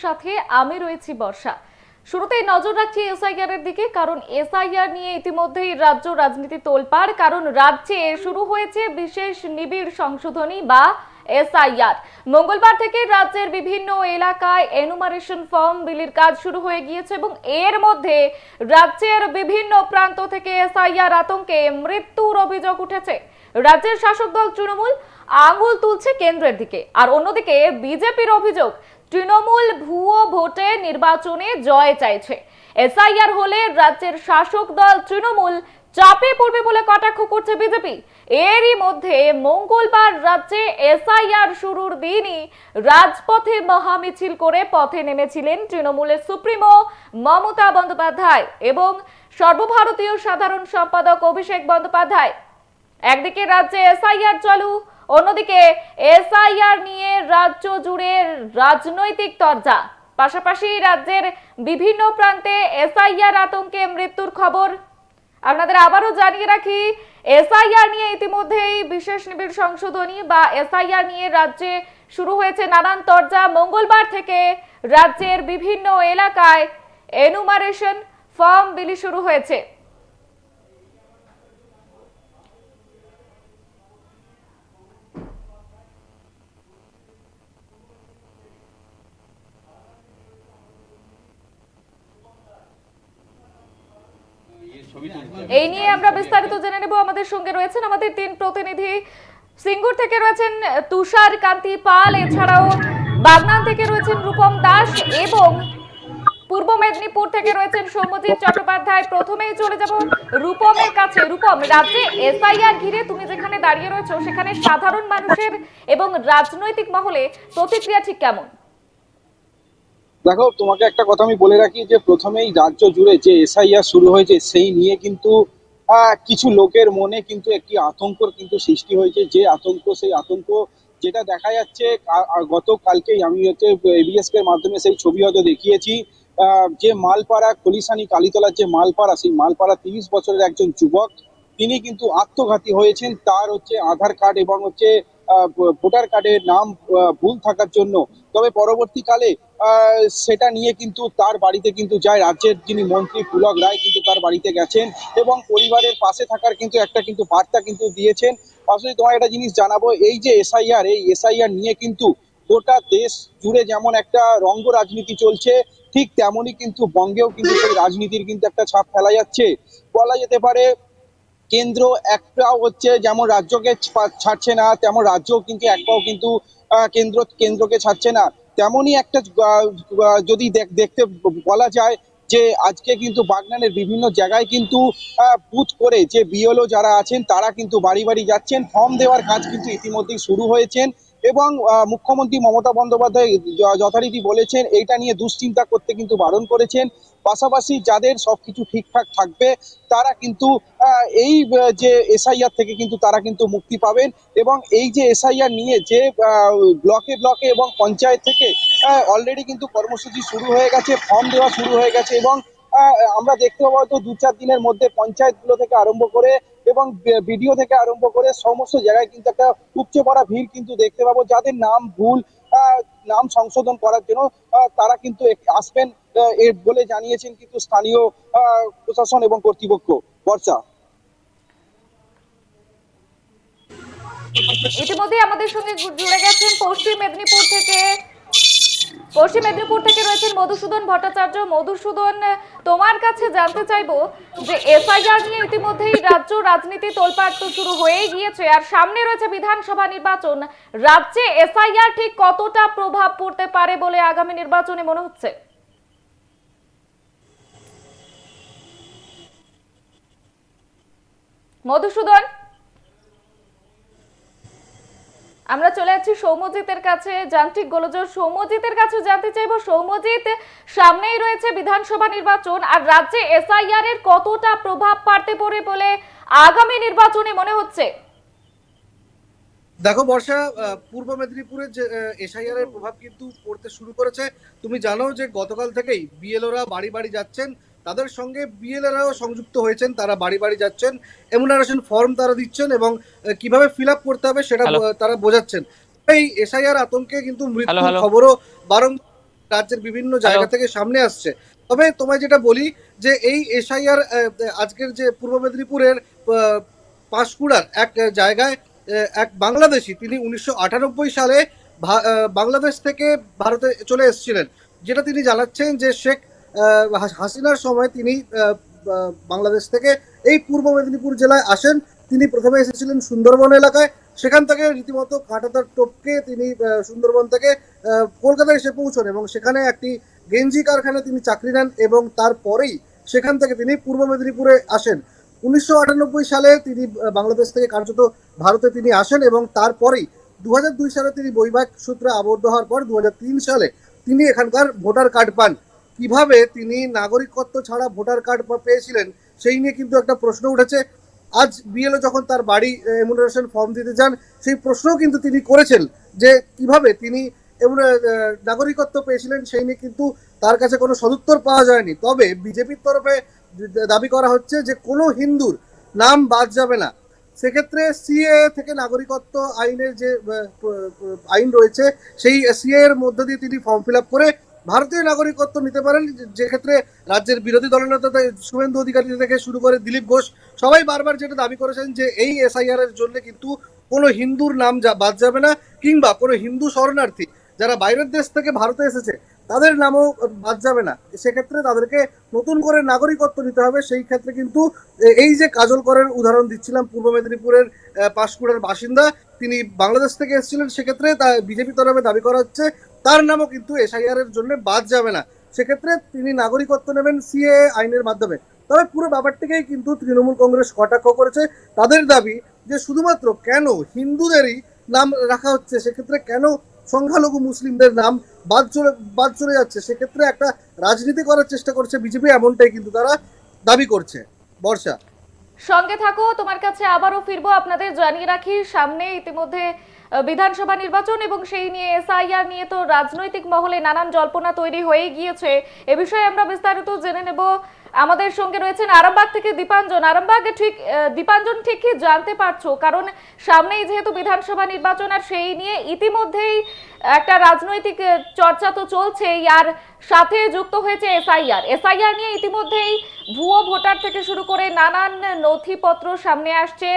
সাথে আমি রয়েছি বর্ষা। শুরুতেই নজর রাখছি এসআইআর এর দিকে, কারণ এসআইআর নিয়ে ইতিমধ্যেই রাজ্য রাজনীতি তোলপাড়। কারণ রাজ্যে শুরু হয়েছে বিশেষ নিবিড় সংশোধনী বা এসআইআর। মঙ্গলবার থেকে রাজ্যের বিভিন্ন এলাকায় এনুমারেশন ফর্ম বিলির কাজ শুরু হয়ে গিয়েছে এবং এর মধ্যে রাজ্যের বিভিন্ন প্রান্ত থেকে এসআইআর আতঙ্কে মৃত্যুর অভিযোগ উঠেছে। রাজ্যের শাসক দল তৃণমূল আঙুল তুলছে কেন্দ্রের দিকে, আর অন্যদিকে বিজেপির অভিযোগ তৃণমূল ভুয়ো ভোটে নির্বাচনে জয় চাইছে। এসআইআর হলে রাজ্যের শাসক দল তৃণমূল চাপে পড়বে বলে কটাক্ষ করছে বিজেপি। এরই মধ্যে মঙ্গলবার রাজ্যে এসআইআর শুরুর দিনই রাজপথে মহামিছিল করে পথে নেমেছিলেন তৃণমূলের সুপ্রিমো মমতা বন্দ্যোপাধ্যায় এবং সর্বভারতীয় সাধারণ সম্পাদক অভিষেক বন্দ্যোপাধ্যায়। একদিকে রাজ্যে এসআইআর চালু, অন্যদিকে এসআইআর নিয়ে রাজ্য জুড়ে রাজনৈতিক তরজা। পাশাপাশি রাজ্যের বিভিন্ন প্রান্তে এসআইআর আতঙ্কে মৃত্যুর খবর। আপনাদের আবারও জানিয়ে রাখি, এসআইআর নিয়ে ইতিমধ্যেই বিশেষ নিবিড় সংশোধনী বা এসআইআর নিয়ে রাজ্যে শুরু হয়েছে নানান তরজা। মঙ্গলবার থেকে রাজ্যের বিভিন্ন এলাকায় এনুমারেশন ফর্ম বিলি শুরু হয়েছে। এই নিয়ে আমরা বিস্তারিত জেনে নেব। আমাদের সঙ্গে রয়েছেন আমাদের তিন প্রতিনিধি। সিঙ্গুর থেকে রয়েছেন তুষার কান্তি পাল, এছাড়াও বাগনান থেকে রয়েছেন রূপম দাস এবং পূর্ব মেদিনীপুর থেকে রয়েছেন সৌম্যজিৎ চট্টোপাধ্যায়। প্রথমেই চলে যাব রূপমের কাছে। রূপম, রাজ্যে এসআইআর ঘিরে তুমি যেখানে দাঁড়িয়ে রয়েছো সেখানে সাধারণ মানুষের এবং রাজনৈতিক মহলে প্রতিক্রিয়া ঠিক কেমন? দেখো, তোমাকে একটা কথা আমি বলে রাখি যে প্রথমেই রাজ্য জুড়ে যে এসআইআর শুরু হয়েছে সেই নিয়ে কিন্তু কিছু লোকের মনে কিন্তু একটি আতঙ্কর কিন্তু সৃষ্টি হয়েছে। যে আতঙ্ক, সেই আতঙ্ক যেটা দেখা যাচ্ছে গতকালকেই আমি হচ্ছে এবিএস এর মাধ্যমে সেই ছবি হয়তো দেখিয়েছি। যে মালপাড়া খলিশানি কালীতলার যে মালপাড়া, সেই মালপাড়া 30 বছরের একজন যুবক, তিনি কিন্তু আত্মঘাতী হয়েছেন। তার হচ্ছে আধার কার্ড এবং হচ্ছে ভোটার কার্ডের নাম ভুল থাকার জন্য। তবে পরবর্তীকালে সেটা নিয়ে কিন্তু তার বাড়িতে কিন্তু যায় রাজ্যের যিনি মন্ত্রী পুলক রায়, কিন্তু তার বাড়িতে গেছেন এবং পরিবারের পাশে থাকার কিন্তু একটা কিন্তু বার্তা কিন্তু দিয়েছেন। পাশাপাশি তোমার একটা জিনিস জানাবো, এই যে এসআইআর, এই এসআইআর নিয়ে কিন্তু গোটা দেশ জুড়ে যেমন একটা রঙ্গ রাজনীতি চলছে, ঠিক তেমনই কিন্তু বঙ্গেও কিন্তু সেই রাজনীতির কিন্তু একটা ছাপ ফেলা যাচ্ছে বলা যেতে পারে। কেন্দ্র একটাও হচ্ছে যেমন রাজ্যকে ছাড়ছে না, তেমন রাজ্যও কিন্তু একটাও কিন্তু কেন্দ্রকে ছাড়ছে না। তেমনই একটা যদি দেখতে বলা যায় যে আজকে কিন্তু বাগনানের বিভিন্ন জায়গায় কিন্তু বুথ করে যে বিএলও যারা আছেন তারা কিন্তু বাড়ি বাড়ি যাচ্ছেন, ফর্ম দেওয়ার কাজ কিন্তু ইতিমধ্যেই শুরু হয়েছেন। এবং মুখ্যমন্ত্রী মমতা বন্দ্যোপাধ্যায় যথারীতি বলেছেন এইটা নিয়ে দুশ্চিন্তা করতে কিন্তু বারণ করেছেন। পাশাপাশি যাদের সবকিছু ঠিকঠাক থাকবে তারা কিন্তু এই যে এসআইআর থেকে কিন্তু তারা কিন্তু মুক্তি পাবেন। এবং এই যে এসআইআর নিয়ে যে ব্লকে ব্লকে এবং পঞ্চায়েত থেকে অলরেডি কিন্তু কর্মসূচি শুরু হয়ে গেছে, ফর্ম দেওয়া শুরু হয়ে গেছে এবং আমরা দেখতে পাবো হয়তো 2-4 দিনের মধ্যে পঞ্চায়েতগুলো থেকে আরম্ভ করে এবং বিডিও থেকে আরম্ভ করে সমস্ত জায়গায় কিন্তু একটা উপচে পড়া ভিড় কিন্তু দেখতে পাবো। যাদের নাম ভুল, নাম সংশোধন করার জন্য তারা কিন্তু আসবেন বলে জানিয়েছেন কিন্তু স্থানীয় প্রশাসন এবং কর্তৃপক্ষ। বর্ষা। ইতিমধ্যে আমাদের সঙ্গে জুড়ে গেছেন পশ্চিম মেদিনীপুর থেকে রয়েছেন মধুসূদন ভট্টাচার্য। মধুসূদন, তোমার কাছে জানতে চাইবো যে এসআইআর নিয়ে ইতিমধ্যেই রাজ্য রাজনীতি তোলপাড় তো শুরু হয়েই গিয়েছে, আর সামনে রয়েছে বিধানসভা নির্বাচন। রাজ্যে এসআইআর ঠিক কতটা প্রভাব পড়তে পারে বলে আগামী নির্বাচনে মনে হচ্ছে? মধুসূদন, আমরা চলে যাচ্ছি সৌম্যজিতের কাছে। যান্ত্রিক গোলযোগ, সৌম্যজিতের কাছে জানতে চাইবো। সৌম্যজিৎ, সামনেই রয়েছে বিধানসভা নির্বাচন, আর রাজ্যে এসআইআর এর কতটা প্রভাব পড়তে পারে বলে আগামী নির্বাচনে মনে হচ্ছে? দেখো বর্ষা, পূর্ব মেদিনীপুরের যে এসআইআর এর প্রভাব কিন্তু পড়তে শুরু করেছে। তুমি জানো যে গতকাল থেকেই বিএলওরা বাড়ি বাড়ি যাচ্ছেন, তাদের সঙ্গে বিএলএরাও সংযুক্ত হয়েছেন, তারা বাড়ি বাড়ি যাচ্ছেন, এমুনারেশন ফর্ম তারা দিচ্ছেন এবং কিভাবে ফিল আপ করতে হবে সেটা তারা বোঝাচ্ছেন। এই এসআইআর আতঙ্কে কিন্তু মৃত্যুর খবরও বারংবার রাজ্যের বিভিন্ন জায়গা থেকে সামনে আসছে। তবে তোমায় যেটা বলি যে এই এসআইআর আজকের যে পূর্ব মেদিনীপুরের আহ, পাঁশকুড়ার এক জায়গায় এক বাংলাদেশি তিনি 1998 সালে বাংলাদেশ থেকে ভারতে চলে এসেছিলেন, যেটা তিনি জানাচ্ছেন যে শেখ হাসিনার সময় তিনি বাংলাদেশ থেকে এই পূর্ব মেদিনীপুর জেলায় আসেন। তিনি প্রথমে এসেছিলেন সুন্দরবন এলাকায়, সেখান থেকে রীতিমতো কাঁটাতার টপকে তিনি সুন্দরবন থেকে কলকাতায় এসে পৌঁছন এবং সেখানে একটি গেঞ্জি কারখানায় তিনি চাকরি নেন এবং তারপরেই সেখান থেকে তিনি পূর্ব মেদিনীপুরে আসেন। 1998 সালে তিনি বাংলাদেশ থেকে কার্যত ভারতে তিনি আসেন এবং তারপরেই 2002 সালে তিনি বৈবাহিক সূত্রে আবদ্ধ হওয়ার পর 2003 সালে তিনি এখানকার ভোটার কার্ড পান। কিভাবে তিনি নাগরিকত্ব ছাড়া ভোটার কার্ড পেয়েছিলেন সেই নিয়ে কিন্তু একটা প্রশ্ন উঠেছে। আজ বিএলও যখন তার বাড়ি এমুনারেশন ফর্ম দিতে যান, সেই প্রশ্নও কিন্তু তিনি করেছেন যে কিভাবে তিনি নাগরিকত্ব পেয়েছিলেন, সেই নিয়ে কিন্তু তার কাছে কোনো সদুত্তর পাওয়া যায়নি। তবে বিজেপির তরফে দাবি করা হচ্ছে যে কোনো হিন্দুর নাম বাদ যাবে না। সেক্ষেত্রে সিএ থেকে নাগরিকত্ব আইনের যে আইন রয়েছে সেই সিএ এর মধ্য দিয়ে তিনি ফর্ম ফিল আপ করে ভারতীয় নাগরিকত্ব নিতে পারেন, যে ক্ষেত্রে রাজ্যের বিরোধী দলনেতা শুভেন্দু অধিকারী থেকে শুরু করে দিলীপ ঘোষ সবাই বারবার যেটা দাবি করেছেন যে এই এসআইআর এর জন্য কিন্তু কোনো হিন্দুর নাম বাদ যাবে না, কিংবা কোনো হিন্দু শরণার্থী যারা বাইরের দেশ থেকে ভারতে এসেছে তাদের নামও বাদ যাবে না। সেক্ষেত্রে তাদেরকে নতুন করে নাগরিকত্ব নিতে হবে। সেই ক্ষেত্রে কিন্তু এই যে কাজল করের উদাহরণ দিচ্ছিলাম, পূর্ব মেদিনীপুরের পাঁশকুড়ার বাসিন্দা, তিনি বাংলাদেশ থেকে এসেছিলেন, সেক্ষেত্রে বিজেপি তরফে দাবি করা হচ্ছে তার নামও কিন্তু এসআইআর এর জন্য বাদ যাবে না। সেক্ষেত্রে তিনি নাগরিকত্ব নেবেন সিএ আইনের মাধ্যমে। তবে পুরো ব্যাপারটিকেই কিন্তু তৃণমূল কংগ্রেস কটাক্ষ করেছে। তাদের দাবি যে শুধুমাত্র কেন হিন্দুদেরই নাম রাখা হচ্ছে, সেক্ষেত্রে কেন সংখ্যালঘু মুসলিমদের নাম বাদ চলে যাচ্ছে, সেক্ষেত্রে একটা রাজনীতি করার চেষ্টা করছে বিজেপি, এমনটাই কিন্তু তারা দাবি করছে। বর্ষা, সঙ্গে থাকো, তোমার কাছে আবারও ফিরবো। আপনাদের জানিয়ে রাখি, সামনে ইতিমধ্যে বিধানসভা নির্বাচন এবং সেই নিয়ে এসআইআর নিয়ে তো রাজনৈতিক মহলে নানান জল্পনা তৈরি হয়ে গিয়েছে। এ বিষয়ে আমরা বিস্তারিত জেনে নেব। আমাদের সঙ্গে রয়েছেন আরামবাগ থেকে দীপাঞ্জন। আরামবাগ, ঠিক দীপাঞ্জন, ঠিক কি জানতে পারছো? কারণ সামনেই যেহেতু বিধানসভা নির্বাচন, আর সেই নিয়ে ইতিমধ্যেই একটা রাজনৈতিক চর্চা তো চলছেই, আর সাথে যুক্ত হয়েছে এসআইআর। এসআইআর নিয়ে ইতিমধ্যেই ভুয়ো ভোটার থেকে শুরু করে নানান নথিপত্র সামনে আসছে,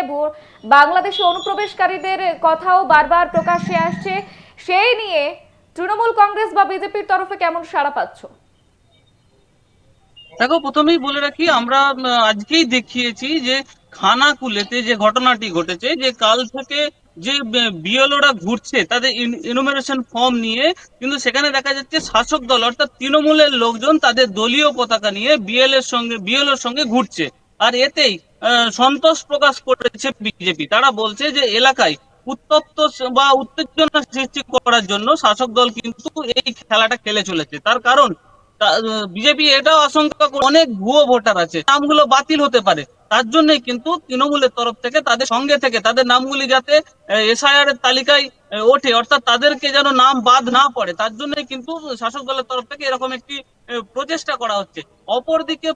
বাংলাদেশে অনুপ্রবেশকারীদের কথাও বারবার প্রকাশ্যে আসছে। সেই নিয়ে তৃণমূল কংগ্রেস বা বিজেপির তরফে কেমন সাড়া পাচ্ছ? দেখো, প্রথমেই বলে রাখি, আমরা আজকেই দেখিয়েছি যে খানাকুলেতে যে ঘটনাটি ঘটেছে, যে কাল থেকে যে বিএলওরা ঘুরছে তাদের ইনুমারেশন ফর্ম নিয়ে, কিন্তু সেখানে দেখা যাচ্ছে শাসক দল অর্থাৎ তৃণমূলের লোকজন তাদের দলীয় পতাকা নিয়ে বিএলওর সঙ্গে ঘুরছে। আর এতেই সন্তোষ প্রকাশ করেছে বিজেপি। তারা বলছে যে এলাকায় উত্তপ্ত বা উত্তেজনা সৃষ্টি করার জন্য শাসক দল কিন্তু এই খেলাটা খেলে চলেছে। তার কারণ বিজেপি এটাও আশঙ্কা করে অনেক ভুয়ো ভোটার আছে, নামগুলো বাতিল হতে পারে। তার জন্যই কিন্তু তৃণমূলের তরফ থেকে তাদের সঙ্গে থেকে তাদের নামগুলি যাতে এসআইআর এর তালিকায় ওঠে, অর্থাৎ তাদেরকে যেন নাম বাদ না পড়ে, তার জন্যই কিন্তু শাসক দলের তরফ থেকে এরকম একটি প্রচেষ্টা করা হচ্ছে। অপরদিকে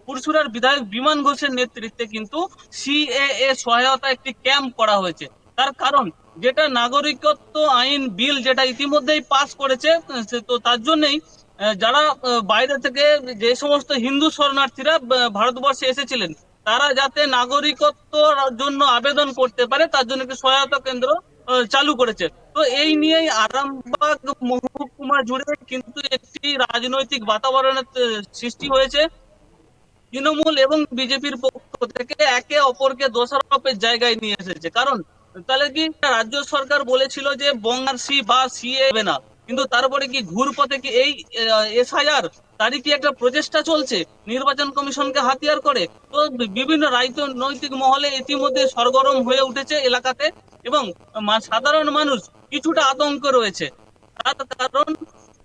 পুরসুরার বিধায়ক বিমান ঘোষের নেতৃত্বে কিন্তু সিএএ সহায়তা একটি ক্যাম্প করা হয়েছে। তার কারণ, যেটা নাগরিকত্ব আইন বিল যেটা ইতিমধ্যেই পাস করেছে, তো তার জন্যই যারা বাইরে থেকে যে সমস্ত হিন্দু শরণার্থীরা ভারতবর্ষে এসেছিলেন, তারা যাতে নাগরিকত্বর জন্য আবেদন করতে পারে, তার জন্য একটি সহায়তা কেন্দ্র চালু করেছে। তো এই নিয়েই আরামবাগ মহকুমা জুড়ে কিন্তু একটি রাজনৈতিক বাতাবরণের সৃষ্টি হয়েছে। তৃণমূল এবং বিজেপির পক্ষ থেকে একে অপরকে দোষারোপের জায়গায় নিয়ে এসেছে। কারণ তাহলে কি রাজ্য সরকার বলেছিল যে বঙ্গারসি বা সিএ হবে না, কিন্তু তারপরে কি ঘুরপথে কি এই এসআইআর তারই কি একটা প্রচেষ্টা চলছে নির্বাচন কমিশনকে হাতিয়ার করে? তো বিভিন্ন রাজনৈতিক মহলে ইতিমধ্যে সরগরম হয়ে উঠেছে এলাকাতে, এবং সাধারণ মানুষ কিছুটা আতঙ্ক রয়েছে। তার কারণ,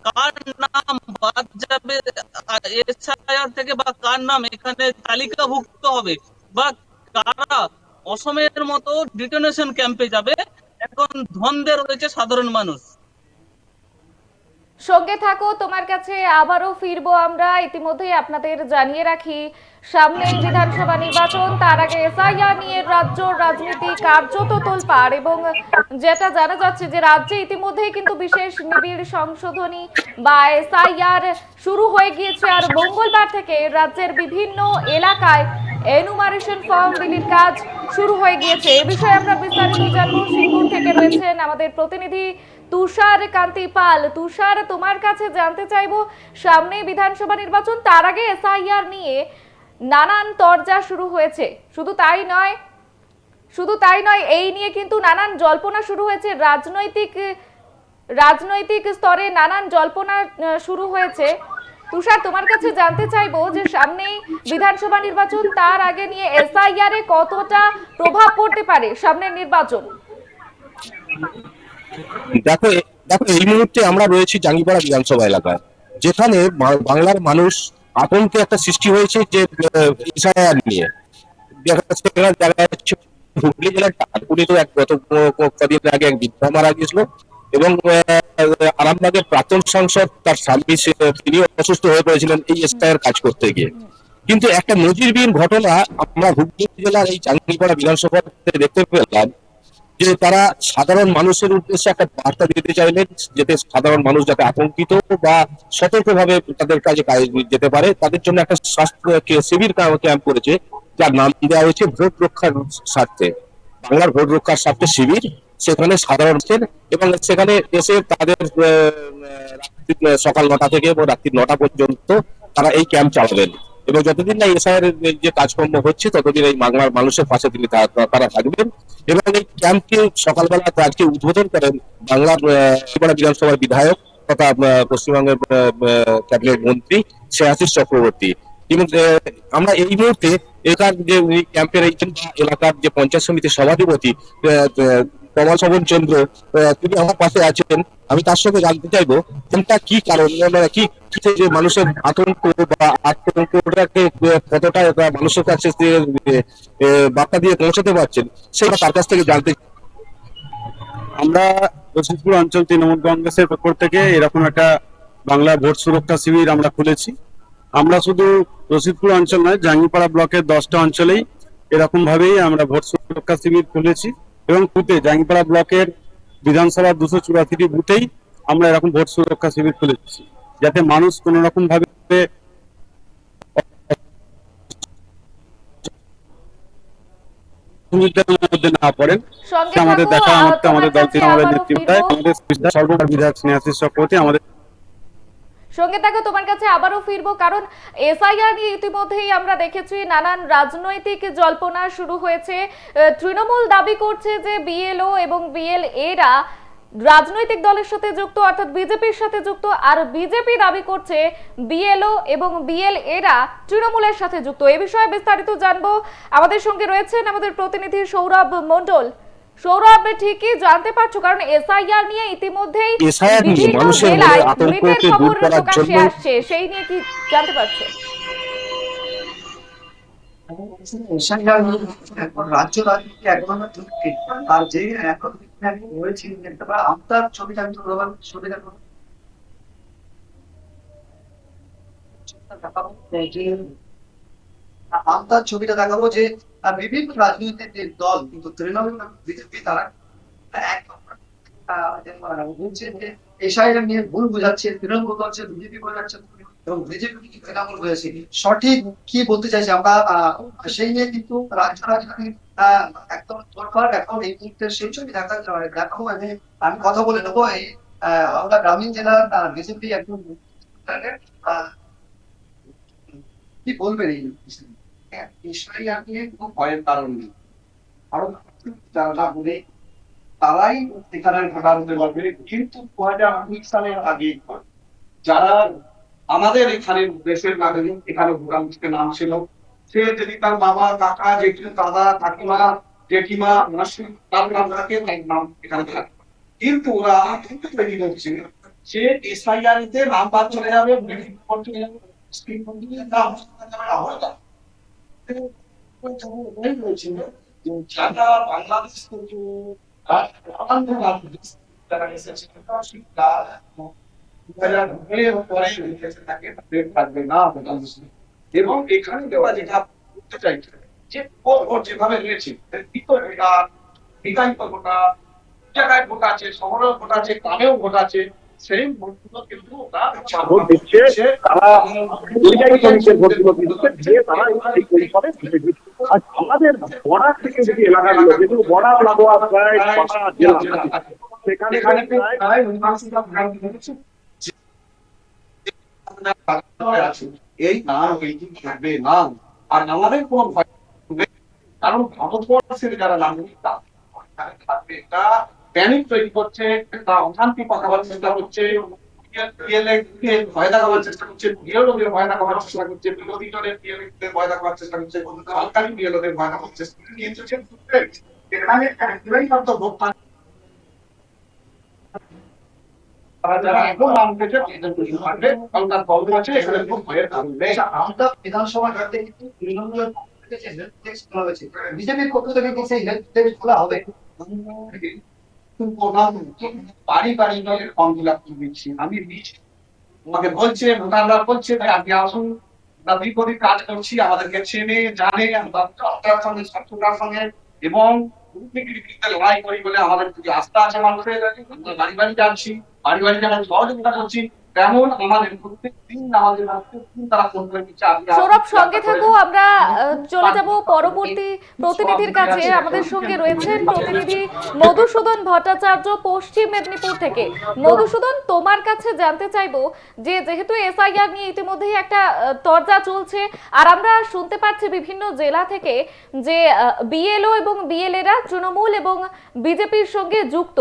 কার নাম বাদ যাবে এসআইআর থেকে, বা কার নাম এখানে তালিকাভুক্ত হবে, বা কারা অসমের মতো ডিটেনশন ক্যাম্পে যাবে, এখন ধন্দে রয়েছে সাধারণ মানুষ। সঙ্গে থাকো, তোমার কাছে আবারও ফিরবো আমরা। ইতিমধ্যেই আপনাদের জানিয়ে রাখি, সামনেই বিধানসভা নির্বাচন, তার আগে এসআইআর নিয়ে রাজ্য রাজনীতি কার্যত তোলপাড়। এবং যেটা জানা যাচ্ছে যে রাজ্যে ইতিমধ্যেই কিন্তু বিশেষ নিবিড় সংশোধনী বা এসআইআর শুরু হয়ে গিয়েছে। আর মঙ্গলবার থেকে রাজ্যের বিভিন্ন এলাকায় এনুমারেশন ফর্ম বিলির কাজ শুরু হয়ে গিয়েছে। এ বিষয়ে আমরা বিস্তারিত জানবো। সিঙ্গুর থেকে রয়েছেন আমাদের প্রতিনিধি তুষার কান্তি পাল। তুষার, তোমার কাছে জানতে চাইবো, সামনে বিধানসভা নির্বাচন, তার আগে এসআইআর নিয়ে নানান তরজা শুরু হয়েছে। শুধু তাই নয়, এই নিয়ে কিন্তু নানান জল্পনা শুরু হয়েছে। রাজনৈতিক স্তরে নানান জল্পনা শুরু হয়েছে। তুষার, তোমার কাছে জানতে চাইবো যে সামনেই বিধানসভা নির্বাচন, তার আগে নিয়ে এসআইআর এ কতটা প্রভাব পড়তে পারে সামনের নির্বাচন? দেখো দেখো এই মুহূর্তে আমরা রয়েছি জাঙ্গিপাড়া বিধানসভা এলাকায়, যেখানে বাংলার মানুষ আতঙ্কে একটা সৃষ্টি হয়েছে যে এসআইআর নিয়ে। দেখা যাচ্ছে হুগলি জেলার টাকুরিতে গত কদিন আগে এক বৃদ্ধা মারা গিয়েছিল, এবং আরামবাগের প্রাক্তন সাংসদ তার স্বামী তিনি অসুস্থ হয়ে পড়েছিলেন এই এসআইআর কাজ করতে গিয়ে। কিন্তু একটা নজিরবিহীন ঘটনা আমরা হুগলি জেলার এই জাঙ্গিপাড়া বিধানসভাতে দেখতে পেলাম, যে তারা সাধারণ মানুষের উদ্দেশ্যে একটা বার্তা দিতে চাইলেন, যাতে সাধারণ মানুষ যাতে আতঙ্কিত বা সতর্কভাবে তাদের কাজে যেতে পারে, তাদের জন্য একটা স্বাস্থ্য শিবির ক্যাম্প করেছে, যার নাম দেওয়া হয়েছে ভোট রক্ষার স্বার্থে, বাংলার ভোট রক্ষার স্বার্থে শিবির। সেখানে সাধারণ এবং সেখানে এসে তাদের সকাল 9টা থেকে এবং রাত্রি 9টা পর্যন্ত তারা এই ক্যাম্প চালাবেন, এবং যতদিন না এসআইআর যে কাজকর্ম হচ্ছে ততদিন এই বাংলার মানুষের পাশে তিনি তারা থাকবেন। এবং এই ক্যাম্পকে সকালবেলা আজকে উদ্বোধন করেন বাংলার ত্রিপুরা বিধানসভার বিধায়ক তথা পশ্চিমবঙ্গের ক্যাবিনেট মন্ত্রী শ্রেয়াশিস চক্রবর্তী। এবং আমরা এই মুহূর্তে এলাকার যে ক্যাম্পের এই এলাকার যে পঞ্চায়েত সমিতির সভাধিপতি কমল শোভন চন্দ্র, তিনি আমার পাশে আছেন। আমি তার সঙ্গে জানতে চাইবো কোনটা কি কারণ, কি যে মানুষের আতঙ্ক বা আতঙ্কটাকে কতটা মানুষের কাছে বার্তা দিয়ে পৌঁছাতে পারছেন, সেটা তার কাছ থেকে জানতে। আমরা রশিদপুর অঞ্চল তৃণমূল কংগ্রেসের পক্ষ থেকে এরকম একটা বাংলা ভোট সুরক্ষা শিবির আমরা খুলেছি। আমরা শুধু রশিদপুর অঞ্চল নয়, জাঙ্গিপাড়া ব্লকের 10টা অঞ্চলেই এরকম ভাবেই আমরা ভোট সুরক্ষা শিবির খুলেছি, এবং বুথে জাঙ্গিপাড়া ব্লকের বিধানসভার 284টি বুথেই আমরা এরকম ভোট সুরক্ষা শিবির খুলেছি, যাতে মানুষ কোন রকম ভাবে মধ্যে না পড়েন। সঙ্গে আমাদের থাকো, দেখা আমাদের তোমার আমাদের দল কাছে আমাদের আবারও নেতৃত্বায় ফিরবো। আমাদের সর্বদা বিধায়ক স্নেহাশিস চক্রবর্তী আমাদের সঙ্গে থাকো, তোমার কাছে আবারও ফিরবো, কারণ এসআইআর নিয়ে ইতিমধ্যেই আমরা দেখেছি নানান রাজনৈতিক জল্পনা শুরু হয়েছে। তৃণমূল দাবি করছে যে বিএলও এবং বিএলএরা রাজনৈতিক দলের সাথে যুক্ত, অর্থাৎ বিজেপির সাথে যুক্ত। আর বিজেপি দাবি করছে বিএলও এবং বিএলএরা তৃণমূলের সাথে যুক্ত। এ বিষয়ে বিস্তারিত জানবো। আমাদের সঙ্গে রয়েছেন আমাদের প্রতিনিধি সৌরভ মণ্ডল। সৌরভ, ঠিকই জানতে পারছো, কারণ এসআইআর নিয়ে ইতিমধ্যেই বিভিন্ন জেলায় মৃতের খবর প্রকাশ্যে আসছে, সেই নিয়ে কি জানতে পারছো? এখন রাজ্য রাজনীতি একদম দুর্নীতি। আর যে এখন হয়েছে আপনার ছবিটা আমি তো ছবিটা দেখাবো যে আমতার ছবিটা দেখাবো যে বিভিন্ন রাজনৈতিক যে দল কিন্তু তৃণমূল বিজেপি তারা বলছে যে এসআইআর নিয়ে ভুল বোঝাচ্ছে, তৃণমূল বলছে বিজেপি বোঝাচ্ছে, এবং বিজেপি তৃণমূল বোঝাচ্ছে। সঠিক কি বলতে চাইছে আমরা সেই নিয়ে কিন্তু রাজ্য রাজনীতি একদম তোলপাড়। এখন এই মুহূর্তে সেই ছবি দেখাবো। আমি কথা বলে নেবো এই আমরা গ্রামীণ জেলার বিজেপি একদম কি বলবেন এই এসআইআর নিয়ে কোনো ভয়ের কারণ নেই। আরো যারা বলে তারাই এখানে ভোটার হতে পারবে, কিন্তু 2019 সালের আগে যারা আমাদের এখানে দেশের নাগরিক এখানে ভোটার লিস্টে নাম ছিল, সে যদি তার বাবা কাকা জেঠু দাদা কাকিমা জেঠিমা মাসি তার নাম থাকে, তার নাম এখানে থাকে। কিন্তু ওরা কিন্তু তৈরি করছে সে এসআইআর তে নাম বাদ চলে যাবে, চলে যাবে, স্ক্রিন নাম যারা বাংলাদেশ থেকে 2000 পরে লিখেছে তাকে আপডেট থাকবে না এবং এখানে দেওয়া যেটা করতে চাইছে যে ওর যেভাবে রয়েছে ভিতর ভোটা বিকান্ত ভোটা জায়গায় ভোট আছে, শহরেও ভোট আছে, গ্রামেও ভোট আছে, সেই ভোটগুলো কিন্তু ওরা ভোট দিচ্ছে তারা পরিযায়ী শ্রমিকের ভোটগুলো দিচ্ছে দিয়ে তারা এই পরিসরে ভোটে দিচ্ছে। আর আমাদের বর্ডার থেকে যদি এলাকাগুলো যেহেতু বর্ডার লাগোয়া প্রায় 6টা জেলা সেখানে এখানে প্রায় প্রায় 99% আছে এই না ওয়েটিং থাকবে না। আর আমাদের কোন ভয় নেই, কারণ ভারতবর্ষের যারা নাগরিক তারা থাকবে, একটা প্যানিক তৈরি করছে, একটা অশান্তি পাকাবার চেষ্টা করছে, ভয় দেখাবার চেষ্টা করছে, বিএলওদের ভয় দেখাবার চেষ্টা করছে, বিরোধী দলের বিএলওদের ভয় দেখাবার চেষ্টা করছে, সরকারি বিএলওদের ভয় দেখাবার চেষ্টা করছে। কিন্তু এখানে একটাই মাত্র ভোট যারা এখন নাম উঠেছে তাদের কিছু থাকবে, কারণ তার প্রবলেম আছে, এখানে খুব ভয়ের কারণ নেই। আমরা বিধানসভা ঘাটে কিন্তু তৃণমূলের টেক্সট করা হয়েছে, বিজেপির পক্ষ থেকে কিন্তু সেই টেক্সট খোলা হবে। বাড়ি বাড়ি গিয়ে ফর্ম ফিল আপ দিচ্ছি আমি, আমাকে বলছে ভোটাররা বলছে ভাই আপনি আসুন, আমরা বিপরীত কাজ করছি, আমাদেরকে চেনে জানে, আমরা সরকারের সঙ্গে শত্রুতার সঙ্গে এবং লড়াই করি বলে আমাদের প্রতি আস্থা আছে মানুষের। আমরা বাড়ি বাড়ি যাচ্ছি, বাড়ি বাড়ি যেমন সহযোগিতা করছি তেমন আমাদের প্রত্যেক দিন আমাদের তারা ফোন করে দিচ্ছে। সৌরভ, সঙ্গে থাকো, আমরা চলে যাব পরবর্তী প্রতিনিধির কাছে। আমাদের সঙ্গে রয়েছেন প্রতিনিধি মধুসূদন ভট্টাচার্য পশ্চিম মেদিনীপুর থেকে। মধুসূদন, তোমার কাছে জানতে চাইবো যে যেহেতু এসআইআর নিয়ে ইতিমধ্যেই একটা তরজা চলছে, আর আমরা শুনতে পাচ্ছি বিভিন্ন জেলা থেকে যে বিএলও এবং বিএলএরা তৃণমূল এবং বিজেপির সঙ্গে যুক্ত,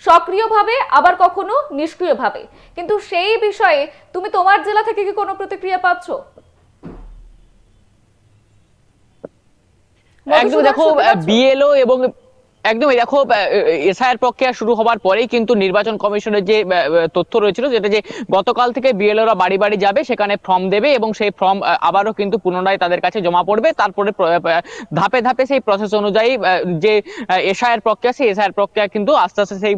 সক্রিয়ভাবে আবার কখনো নিষ্ক্রিয়ভাবে, কিন্তু সেই বিষয়ে তুমি তোমার জেলা থেকে কি কোনো প্রতিক্রিয়া পাচ্ছ? একদম দেখো, বিএলও এবং একদমই দেখো, এসআইআর প্রক্রিয়া শুরু হবার পরেই কিন্তু নির্বাচন কমিশনের যে তথ্য রয়েছিল যেটা যে গতকাল থেকে বিএলওরা বাড়ি বাড়ি যাবে, সেখানে ফর্ম দেবে এবং সেই ফর্ম আবারও কিন্তু পুনরায় তাদের কাছে জমা পড়বে। তারপরে ধাপে ধাপে সেই প্রসেস অনুযায়ী যে এসআইআর প্রক্রিয়া, সেই এসআইআর প্রক্রিয়া কিন্তু আস্তে আস্তে সেই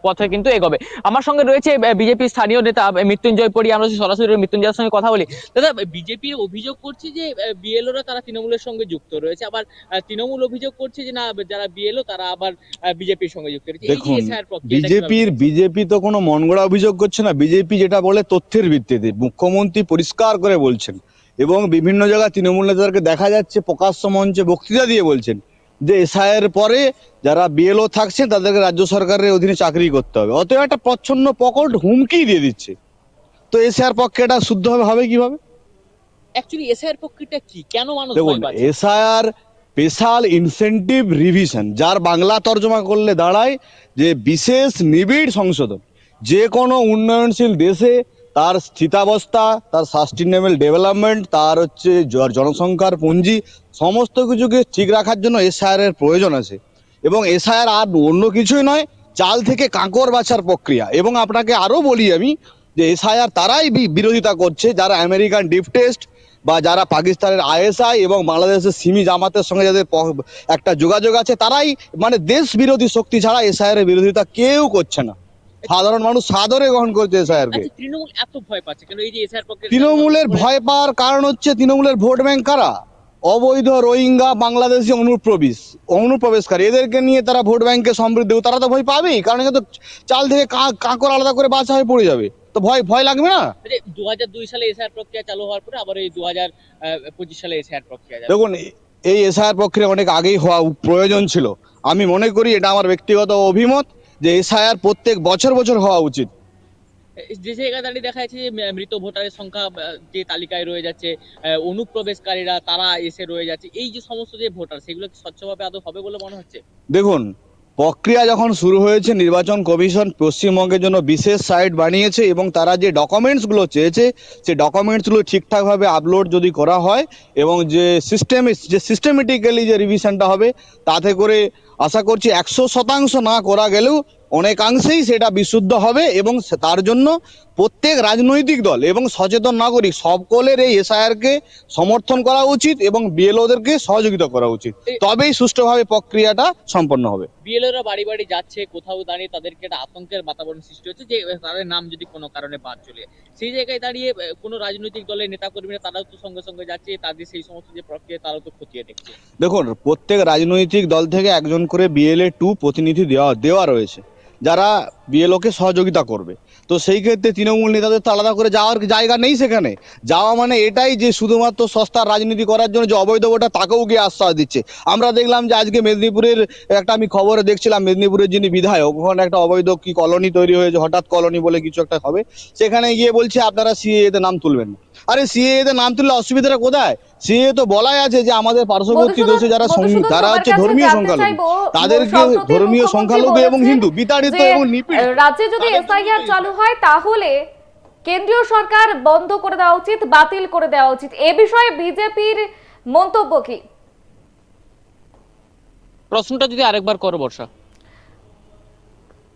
পথে কিন্তু এগোবে। আমার সঙ্গে রয়েছে বিজেপির স্থানীয় নেতা মৃত্যুঞ্জয় পড়ি, আমরা সরাসরি মৃত্যুঞ্জয়ের সঙ্গে কথা বলি। দাদা, বিজেপি অভিযোগ করছে যে বিএলওরা তারা তৃণমূলের সঙ্গে যুক্ত রয়েছে, আবার তৃণমূল অভিযোগ করছে যে না, যারা বিএলও তারা আবার বিজেপির সঙ্গে যুক্ত রয়েছে। দেখুন, বিজেপি তো কোনো মনগড়া অভিযোগ করছে না। বিজেপি যেটা বলে তথ্যের ভিত্তিতে, মুখ্যমন্ত্রী পরিষ্কার করে বলছেন এবং বিভিন্ন জায়গায় তৃণমূল নেতাদেরকে দেখা যাচ্ছে প্রকাশ্য মঞ্চে বক্তৃতা দিয়ে বলছেন যে এসআইআর পরে যারা বিএলও থাকছেন তাদেরকে রাজ্য সরকারের অধীনে চাকরি করতে হবে। অতএব একটা প্রচ্ছন্ন প্রকট হুমকি দিয়ে দিচ্ছে। তো এসআইআর প্রক্রিয়াটা শুদ্ধভাবে হবে কিভাবে? অ্যাকচুয়ালি এসআইআর প্রক্রিয়াটা কি, কেন মানুষ দেখুন, ভয় পাচ্ছে? এসআইআর স্পেশাল ইনসেনটিভ রিভিশন, যার বাংলা তর্জমা করলে দাঁড়ায় যে বিশেষ নিবিড় সংশোধন। যে কোনো উন্নয়নশীল দেশে তার স্থিতাবস্থা, তার সাস্টেনেবল ডেভেলপমেন্ট, তার হচ্ছে জনসংখ্যার পুঞ্জি, সমস্ত কিছুকে ঠিক রাখার জন্য এসআইআর এর প্রয়োজন আছে। এবং এসআইআর আর অন্য কিছুই নয়, চাল থেকে কাঁকর বাছার প্রক্রিয়া। এবং আপনাকে আরও বলি আমি যে এসআইআর তারাই বিরোধিতা করছে যারা আমেরিকান ডিপ টেস্ট বা যারা পাকিস্তানের আইএসআই এবং বাংলাদেশের সিমি জামাতের সঙ্গে যাদের একটা যোগাযোগ আছে, তারাই মানে দেশ বিরোধী শক্তি ছাড়া এসআইআর এর বিরোধিতা কেউ করছে না। সাধারণ মানুষ সাদরে গ্রহণ করছে এসআইআর কে। তৃণমূল এত ভয় পাচ্ছে কেন? এই যে এসআইআর প্রক্রিয়া, তৃণমূলের ভয় পাওয়ার কারণ হচ্ছে তৃণমূলের ভোট ব্যাংক কারা? অবৈধ রোহিঙ্গা বাংলাদেশি অনুপ্রবেশকারী, এদেরকে নিয়ে তারা ভোট ব্যাংকে সমৃদ্ধ, তারা তো ভয় পাবেই, কারণ এটা তো চাল থেকে কাঁকর আলাদা করে বাছা হয়ে পড়ে যাবে। তো ভয় লাগবে না? 2002 সালে এসআইআর প্রক্রিয়া চালু হওয়ার পরে আবার এই 2025 সালে এসআইআর প্রক্রিয়া। দেখুন, এই এসআইআর প্রক্রিয়া অনেক আগেই হওয়া প্রয়োজন ছিল। আমি মনে করি, এটা আমার ব্যক্তিগত অভিমত, যে এসআইআর প্রত্যেক বছর হওয়া উচিত। যে জায়গায় দাঁড়িয়ে দেখা যাচ্ছে যে মৃত ভোটারের সংখ্যা যে তালিকায় রয়ে যাচ্ছে, অনুপ্রবেশকারীরা তারা এসে রয়ে যাচ্ছে, এই যে সমস্ত যে ভোটার, সেগুলো কি স্বচ্ছভাবে আদৌ হবে বলে মনে হচ্ছে? দেখুন, প্রক্রিয়া যখন শুরু হয়েছে, নির্বাচন কমিশন পশ্চিমবঙ্গের জন্য বিশেষ সাইট বানিয়েছে এবং তারা যে ডকুমেন্টসগুলো চেয়েছে সেই ডকুমেন্টসগুলো ঠিকঠাকভাবে আপলোড যদি করা হয় এবং যে সিস্টেমেটিক্যালি যে রিভিশনটা হবে, তাতে করে আশা করছি 100% না করা গেলেও অনেকাংশেই সেটা বিশুদ্ধ হবে এবং তার জন্য প্রত্যেক রাজনৈতিক দল এবং সচেতন নাগরিক সকলের এই এসআইআরকে সমর্থন করা উচিত এবং বিএলওদেরকে সহযোগিতা করা উচিত, তবেই সুষ্ঠুভাবে প্রক্রিয়াটা সম্পন্ন হবে। বিএলওরা বাড়ি বাড়ি যাচ্ছে, কোথাও দাঁড়িয়ে তাদেরকে একটা আতঙ্কের বাতাবরণ সৃষ্টি হচ্ছে যে তাদের নাম যদি কোনো কারণে বাদ চলে যায়। সেই জায়গায় দাঁড়িয়ে কোনো রাজনৈতিক দলের নেতাকর্মীরা তারাও তো সঙ্গে সঙ্গে যাচ্ছে, তাদের সেই সমস্ত যে প্রক্রিয়া তারাও তো খতিয়ে দেখছে। দেখুন, প্রত্যেক রাজনৈতিক দল থেকে একজন করে BLA-2 প্রতিনিধি দেওয়া রয়েছে যারা বিএলওকে সহযোগিতা করবে। তো সেই ক্ষেত্রে তৃণমূল নেতাদের তো আলাদা করে যাওয়ার জায়গা নেই সেখানে। যাওয়া মানে এটাই যে শুধুমাত্র সস্তার রাজনীতি করার জন্য যে অবৈধ ভোটার তাকেও গিয়ে আশ্বাস দিচ্ছে। আমরা দেখলাম যে আজকে মেদিনীপুরের একটা আমি খবরে দেখছিলাম, মেদিনীপুরের যিনি বিধায়ক, ওখানে একটা অবৈধ কি কলোনি তৈরি হয়েছে, হঠাৎ কলোনি বলে কিছু একটা হবে, সেখানে গিয়ে বলছে আপনারা সিএএ-তে নাম তুলবেন না। আরে সিএএ-তে নাম তুললে অসুবিধাটা কোথায়? সিএএ তো বলাই আছে যে আমাদের পার্শ্ববর্তী দেশে যারা তারা হচ্ছে ধর্মীয় সংখ্যালঘু, তাদেরকে ধর্মীয় সংখ্যালঘু এবং হিন্দু বিতাড়িত এবং নিপীড়িত। রাজ্যে যদি এসআইআর চালু হয় তাহলে কেন্দ্রীয় সরকার বন্ধ করে দেওয়া উচিত, বাতিল করে দেওয়া উচিত। এ বিষয়ে বিজেপির মন্তব্য কি? প্রশ্নটা যদি আরেকবার করো বর্ষা।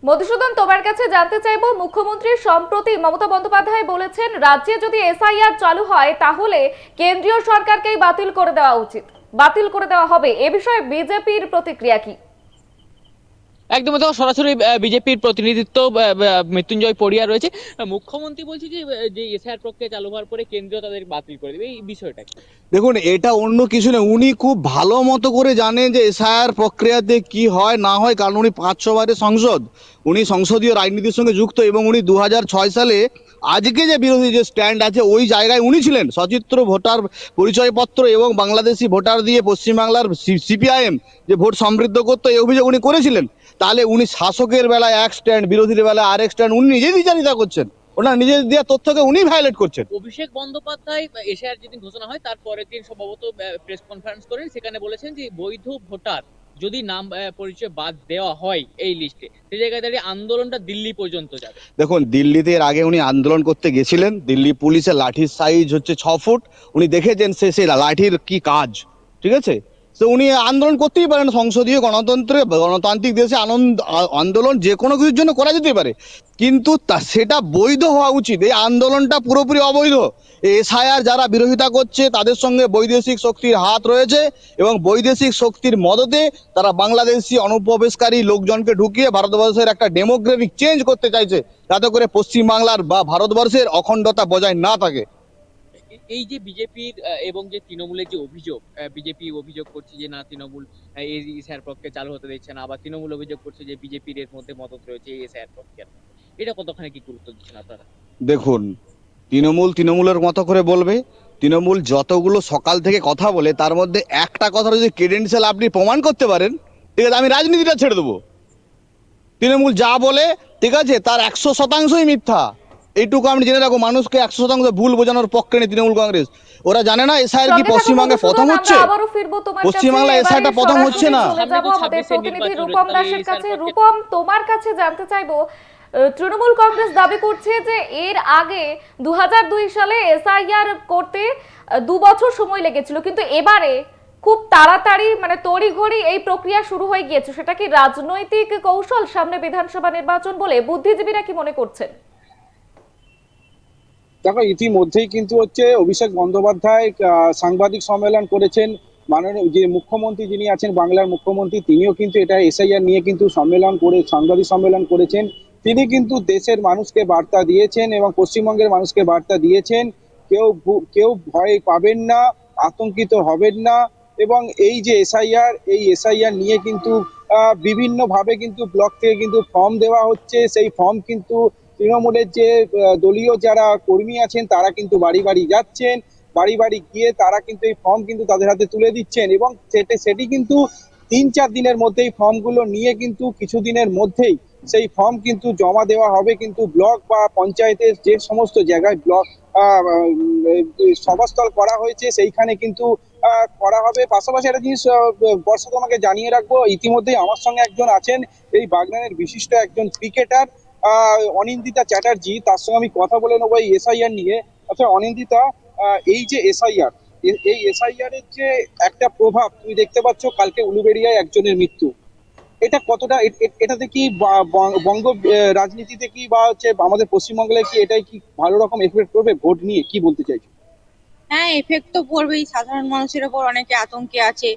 মধুসূদন, তোমার কাছে জানতে চাইবো, মুখ্যমন্ত্রী সম্প্রতি মমতা বন্দ্যোপাধ্যায় বলেছেন রাজ্যে যদি এসআইআর চালু হয় তাহলে কেন্দ্রীয় সরকারকেই বাতিল করে দেওয়া উচিত, বাতিল করে দেওয়া হবে। এ বিষয়ে বিজেপির প্রতিক্রিয়া কি? একদমই তো সরাসরি বিজেপির প্রতিনিধিত্ব মৃত্যুঞ্জয় পড়িয়া রয়েছে। মুখ্যমন্ত্রী বলছে যে এসআইআর প্রক্রিয়া চালু হওয়ার পরে কেন্দ্র তাদের বাতিল করে দেবে, এই বিষয়টা কি? দেখুন, এটা অন্য কিছু না, উনি খুব ভালো মতো করে জানেন যে এসআইআর প্রক্রিয়াতে কি হয় না হয়, কারণ উনি 500 বারের সংসদ, উনি সংসদীয় রাজনীতির সঙ্গে যুক্ত এবং উনি 2006 সালে আজকে যে বিরোধী যে স্ট্যান্ড আছে ওই জায়গায় উনি ছিলেন। সচিত্র ভোটার পরিচয়পত্র এবং বাংলাদেশি ভোটার দিয়ে পশ্চিমবাংলার সিপিআইএম যে ভোট সমৃদ্ধ করতো, এই অভিযোগ উনি করেছিলেন। তাহলে উনি শাসকের বেলায় এক স্ট্যান্ড, বিরোধীর বেলায় আরেক স্ট্যান্ড, উনি নিজেই বিচারিতা করছেন, ওনার নিজের দেওয়া তথ্যকে উনি ভায়োলেট করছেন। অভিষেক বন্দ্যোপাধ্যায় এসআইআর যেদিন ঘোষণা হয় তার পরের দিন সম্ভবত প্রেস কনফারেন্স করেন, সেখানে বলেছেন যে বৈধ ভোটার যদি নাম পরিচয় বাদ দেওয়া হয় এই লিস্টে, সেই জায়গায় দাঁড়িয়ে আন্দোলনটা দিল্লি পর্যন্ত যাবে। দেখুন, দিল্লিতে এর আগে উনি আন্দোলন করতে গেছিলেন, দিল্লি পুলিশের লাঠির সাইজ হচ্ছে 6 ফুট, উনি দেখেছেন সে লাঠির কি কাজ, ঠিক আছে? তো উনি আন্দোলন করতেই পারেন, সংসদীয় গণতান্ত্রিক দেশে আন্দোলন যে কোনো কিছুর জন্য করা যেতে পারে, কিন্তু সেটা বৈধ হওয়া উচিত। এই আন্দোলনটা পুরোপুরি অবৈধ। এসআইআর যারা বিরোধিতা করছে তাদের সঙ্গে বৈদেশিক শক্তির হাত রয়েছে এবং বৈদেশিক শক্তির মদতে তারা বাংলাদেশি অনুপ্রবেশকারী লোকজনকে ঢুকিয়ে ভারতবর্ষের একটা ডেমোগ্রাফিক চেঞ্জ করতে চাইছে, যাতে করে পশ্চিমবাংলার বা ভারতবর্ষের অখণ্ডতা বজায় না থাকে। এই যে বিজেপির এবং যে তৃণমূলের যে অভিযোগ, বিজেপি অভিযোগ করছে যে না তৃণমূল এই এসআইআর প্রক্রিয়া চালু হতে দিচ্ছে না, আবার তৃণমূল অভিযোগ করছে যে বিজেপির এর মধ্যে মদত রয়েছে এই এসআইআর প্রক্রিয়ার, এটা কতখানি কি গুরুত্ব দিচ্ছেন আপনারা? দেখুন, তৃণমূলের মতো করে বলবে। তৃণমূল যতগুলো সকাল থেকে কথা বলে তার মধ্যে একটা কথা যদি ক্রেডেন্সিয়াল আপনি প্রমাণ করতে পারেন, ঠিক আছে, আমি রাজনীতিটা ছেড়ে দেবো। তৃণমূল যা বলে, ঠিক আছে, তার 100%ই মিথ্যা। এইটুকু আপনি জেনে রাখো, মানুষকে 100% ভুল বোঝানোর পক্ষে নেই তৃণমূল কংগ্রেস। ওরা জানে না এসআইআর কি পশ্চিমবঙ্গে প্রথম হচ্ছে, পশ্চিমবাংলা এসআইআরটা প্রথম হচ্ছে না। প্রতিনিধি রূপম দাসের কাছে। রূপম, তোমার কাছে জানতে চাইবো, তৃণমূল কংগ্রেস দাবি করছে যে এর আগে 2002 সালে এসআইআর করতে 2 বছর সময় লেগেছিল, কিন্তু এবারে খুব তাড়াতাড়ি মানে তড়িঘড়ি এই প্রক্রিয়া শুরু হয়ে গিয়েছে। সেটা কি রাজনৈতিক কৌশল, সামনে বিধানসভা নির্বাচন বলে বুদ্ধিজীবীরা কি মনে করছেন? দেখো, ইতিমধ্যেই কিন্তু হচ্ছে অভিষেক বন্দ্যোপাধ্যায় সাংবাদিক সম্মেলন করেছেন। মাননীয় যে মুখ্যমন্ত্রী যিনি আছেন, বাংলার মুখ্যমন্ত্রী, তিনিও কিন্তু এটা এসআইআর নিয়ে কিন্তু সাংবাদিক সম্মেলন করেছেন। তিনি কিন্তু দেশের মানুষকে বার্তা দিয়েছেন এবং পশ্চিমবঙ্গের মানুষকে বার্তা দিয়েছেন, কেউ ভয় পাবেন না, আতঙ্কিত হবেন না। এবং এই যে এসআইআর নিয়ে কিন্তু বিভিন্নভাবে কিন্তু ব্লক থেকে কিন্তু ফর্ম দেওয়া হচ্ছে। সেই ফর্ম কিন্তু তৃণমূলের যে দলীয় যারা কর্মী আছেন তারা কিন্তু বাড়ি বাড়ি যাচ্ছেন, বাড়ি বাড়ি গিয়ে তারা কিন্তু এই ফর্ম কিন্তু তাদের হাতে তুলে দিচ্ছেন এবং সেটি কিন্তু 3-4 দিনের মধ্যেই ফর্মগুলো নিয়ে কিন্তু কিছুদিনের মধ্যেই সেই ফর্ম কিন্তু জমা দেওয়া হবে কিন্তু ব্লক বা পঞ্চায়েতের যে সমস্ত জায়গায় ব্লক সভাস্থল করা হয়েছে সেইখানে কিন্তু করা হবে। পাশাপাশি একটা জিনিস বর্ষা তোমাকে জানিয়ে রাখবো, ইতিমধ্যেই আমার সঙ্গে একজন আছেন এই বাগনানের বিশিষ্ট একজন ক্রিকেটার অনিন্দিতা চ্যাটার্জি, তার সঙ্গে আমি কথা বলে নেবো এই এসআইআর নিয়ে। আচ্ছা অনিন্দিতা, এই যে এসআইআর, এই এসআইআর এর যে একটা প্রভাব তুমি দেখতে পাচ্ছ, কালকে উলুবেড়িয়ায় একজনের মৃত্যু, এটা কতটা এটাতে কি বঙ্গ রাজনীতিতে কি বা হচ্ছে আমাদের পশ্চিমবাংলায় কি এটাই কি ভালো রকম এফেক্ট করবে ভোট নিয়ে, কি বলতে চাইছো? হ্যাঁ, এফেক্ট তো পড়বেই। সাধারণ মানুষের ওপর অনেকে আতঙ্কে আছে।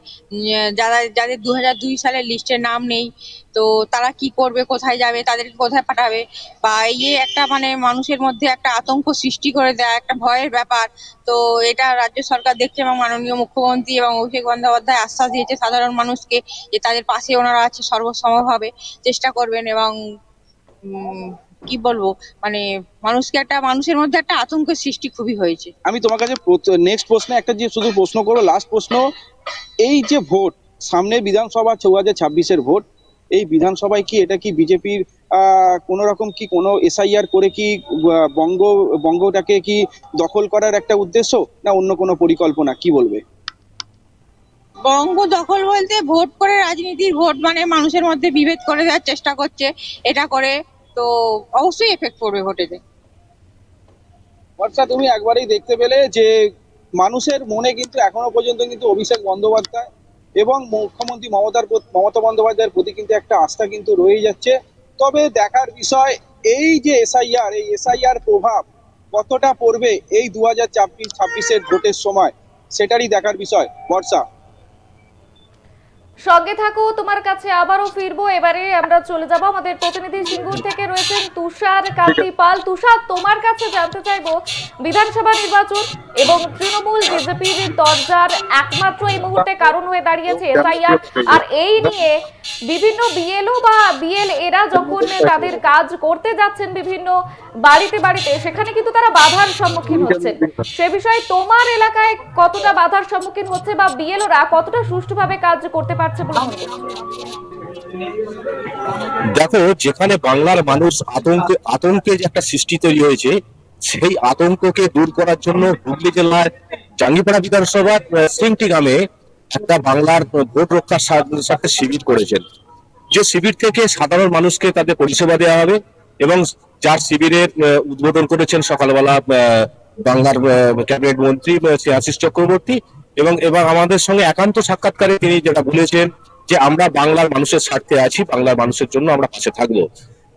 যাদের 2002 সালের লিস্টে নাম নেই, তো তারা কি করবে, কোথায় যাবে, তাদেরকে কোথায় পাঠাবে, বা এই একটা মানে মানুষের মধ্যে একটা আতঙ্ক সৃষ্টি করে দেয়, একটা ভয়ের ব্যাপার। তো এটা রাজ্য সরকার দেখছে এবং মাননীয় মুখ্যমন্ত্রী এবং অভিষেক বন্দ্যোপাধ্যায় আশ্বাস দিয়েছে সাধারণ মানুষকে যে তাদের পাশে ওনারা আছে, সর্বসমভাবে চেষ্টা করবেন। এবং উম কি বলবো, মানে মানুষের মধ্যে একটা আতঙ্কের সৃষ্টি খুবই হয়েছে। আমি তোমার কাছে নেক্সট প্রশ্নে একটা যে শুধু প্রশ্ন করবো, লাস্ট প্রশ্ন, এই যে ভোট সামনে বিধানসভা 2026-এর ভোট, এই বিধানসভায় কি এটা কি বিজেপির কোনো রকম কি কোনো এসআইআর করে কি বঙ্গটাকে কি দখল করার একটা উদ্দেশ্য, না অন্য কোনো পরিকল্পনা, কি বলবে? বঙ্গ দখল বলতে ভোট করে রাজনীতির ভোট মানে মানুষের মধ্যে বিভেদ করে দেওয়ার চেষ্টা করছে এটা করে। তো অবশ্যই এফেক্ট পড়বে ভোটেতে। বর্ষা, তুমি একবারেই দেখতে পেলে যে মানুষের মনে কিন্তু এখনো পর্যন্ত কিন্তু অভিষেক বন্দ্যোপাধ্যায় এবং মুখ্যমন্ত্রী মমতা বন্দ্যোপাধ্যায়ের প্রতি কিন্তু একটা আস্থা কিন্তু রয়ে যাচ্ছে। তবে দেখার বিষয় এই যে এসআইআর, এই এসআইআর প্রভাব কতটা পড়বে এই 2026-এর ভোটের সময়, সেটারই দেখার বিষয়। বর্ষা, সঙ্গে থাকো, তোমার কাছে আবারও ফিরবো। এবারে আমরা চলে যাব আমাদের প্রতিনিধি সিঙ্গুর থেকে রয়েছেন তুষার কান্তি পাল। তুষার, তোমার কাছে জানতে চাইবো বিধানসভা নির্বাচন এবং তৃণমূল বিজেপির দরজার একমাত্র এই মুহূর্তে কারণ হয়ে দাঁড়িয়েছে এসআইআর, আর এই নিয়ে বিভিন্ন বিএলও বা বিএল এরা যখন তাদের কাজ করতে যাচ্ছেন বিভিন্ন বাড়িতে বাড়িতে, সেখানে কিন্তু তারা বাধার সম্মুখীন হচ্ছেন। সে বিষয়ে তোমার এলাকায় কতটা বাধার সম্মুখীন হচ্ছে বা বিএলওরা কতটা সুষ্ঠুভাবে কাজ করতে পারছে বলে মনে করছো? দেখো, যেখানে বাংলার মানুষ আতঙ্কে যে একটা সৃষ্টি তৈরি হয়েছে, সেই আতঙ্ককে দূর করার জন্য হুগলি জেলার জাঙ্গিপাড়া বিধানসভার সিংটি গ্রামে একটা বাংলার ভোট রক্ষার স্বার্থে শিবির করেছেন। যে শিবির থেকে সাধারণ মানুষকে তাদের পরিষেবা দেওয়া হবে, এবং যার শিবিরের উদ্বোধন করেছেন সকালবেলা বাংলার ক্যাবিনেট মন্ত্রী শ্রী আশিস চক্রবর্তী। এবং আমাদের সঙ্গে একান্ত সাক্ষাৎকারে তিনি যেটা বলেছেন যে আমরা বাংলার মানুষের স্বার্থে আছি, বাংলার মানুষের জন্য আমরা পাশে থাকবো।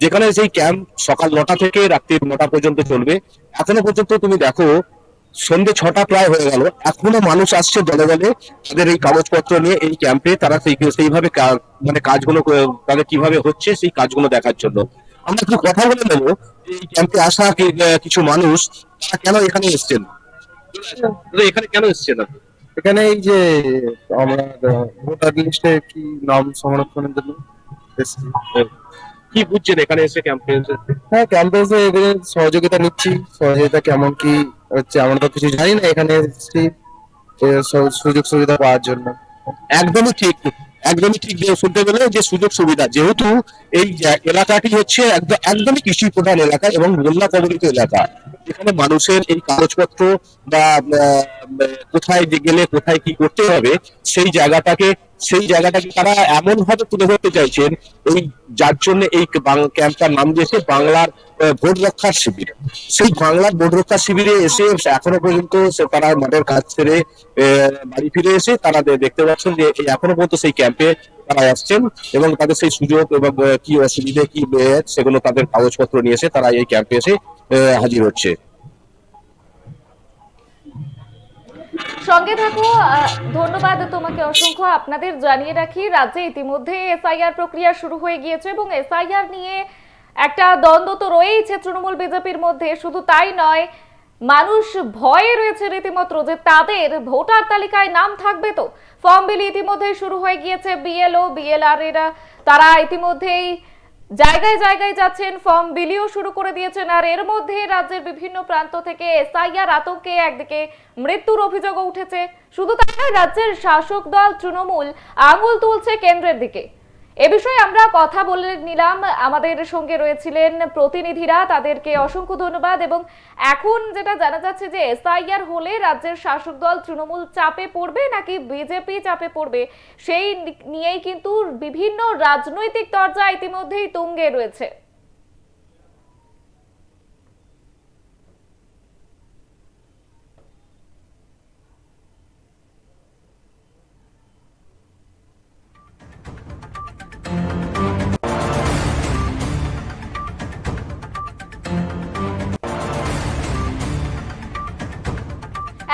যেখানে সেই ক্যাম্প সকাল 9টা থেকে রাত্রি 9টা পর্যন্ত চলবে। এখনো পর্যন্ত তুমি দেখো, সন্ধ্যে 6টা প্রায় হয়ে গেল, এখনো মানুষ আসছে দলে দলে তাদের এই কাগজপত্র নিয়ে এই ক্যাম্পে। তারা সেইভাবে মানে কাজগুলো তাদের কিভাবে হচ্ছে সেই কাজগুলো দেখার জন্য। আমরা একটু কথা বলে নেবো এই ক্যাম্পে আসা কিছু মানুষ, তারা কেন এখানে এসছেন, এখানে কেন এসছেন আপনি? এখানে এই যে আমরা ভোটার লিস্টে কি নাম সংরক্ষণের জন্য এসেছি। কি বুঝছেন এখানে এসে ক্যাম্পে এসে? হ্যাঁ, ক্যাম্পাসে এদের সহযোগিতা নিচ্ছি। সহযোগিতা কেমন কি হচ্ছে আমরা তো কিছু জানি না, এখানে এসেছি সুযোগ সুবিধা পাওয়ার জন্য। একদমই ঠিক, একদমই ঠিক। যে শুনতে পেলে যে সুযোগ সুবিধা, যেহেতু এই এলাকাটি হচ্ছে একদমই কৃষি প্রধান এলাকা এবং বন্যা কবলিত এলাকা, এখানে মানুষের এই কাগজপত্র বা কোথায় গেলে কোথায় কি করতে হবে সেই জায়গাটাকে তারা এমন ভাবে তুলে ধরতে চাইছেন, এই যার জন্য এই ক্যাম্পটার নাম দিয়েছে বাংলার ভোট রক্ষার শিবির। সেই বাংলার ভোট রক্ষার শিবিরে এসে এখনো পর্যন্ত তারা মাঠের কাজ ছেড়ে বাড়ি ফিরে এসে তারা দেখতে পাচ্ছেন যে এখনো পর্যন্ত সেই ক্যাম্পে তারা আসছেন, এবং তাদের সেই সুযোগ এবং কি অসুবিধে কি সেগুলো তাদের কাগজপত্র নিয়ে এসে তারা এই ক্যাম্পে এসে হাজির হচ্ছে। সঙ্গে থাকো, ধন্যবাদ তোমাকে অসংখ্য। আপনাদের জানিয়ে রাখি, রাজ্যে ইতিমধ্যে এসআইআর প্রক্রিয়া শুরু হয়ে গিয়েছে এবং এসআইআর নিয়ে একটা দ্বন্দ্ব তো রয়েইছে তৃণমূল বিজেপির মধ্যে। শুধু তাই নয়, মানুষ ভয়ে রয়েছে রীতিমতো যে তাদের ভোটার তালিকায় নাম থাকবে তো। ফর্ম বিলি ইতিমধ্যে শুরু হয়ে গিয়েছে। বিএলও বিএলআর এরা তারা ইতিমধ্যেই জায়গায় জায়গায় যাচ্ছেন, ফর্ম বিলিও শুরু করে দিয়েছেন। আর এর মধ্যে রাজ্যের বিভিন্ন প্রান্ত থেকে এসআইআর আতঙ্কে একদিকে মৃত্যুর অভিযোগও উঠেছে। শুধু তাই নয়, রাজ্যের শাসক দল তৃণমূল আঙুল তুলছে কেন্দ্রের দিকে। এ বিষয়ে আমরা কথা বলে নিলাম, আমাদের সঙ্গে রয়েছিলেন প্রতিনিধিরা, তাদেরকে অসংখ্য ধন্যবাদ। এবং এখন যেটা জানা যাচ্ছে যে এসআইআর হলে রাজ্যের শাসক দল তৃণমূল চাপে পড়বে নাকি বিজেপি চাপে পড়বে, সেই নিয়েই কিন্তু বিভিন্ন রাজনৈতিক চর্চা ইতিমধ্যেই তুঙ্গে রয়েছে।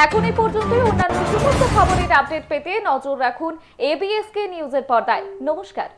এখন এই পর্যন্তই। অন্যান্য সমস্ত খবরের আপডেট পেতে নজর রাখুন এবিএসকে নিউজের পর্দায়। নমস্কার।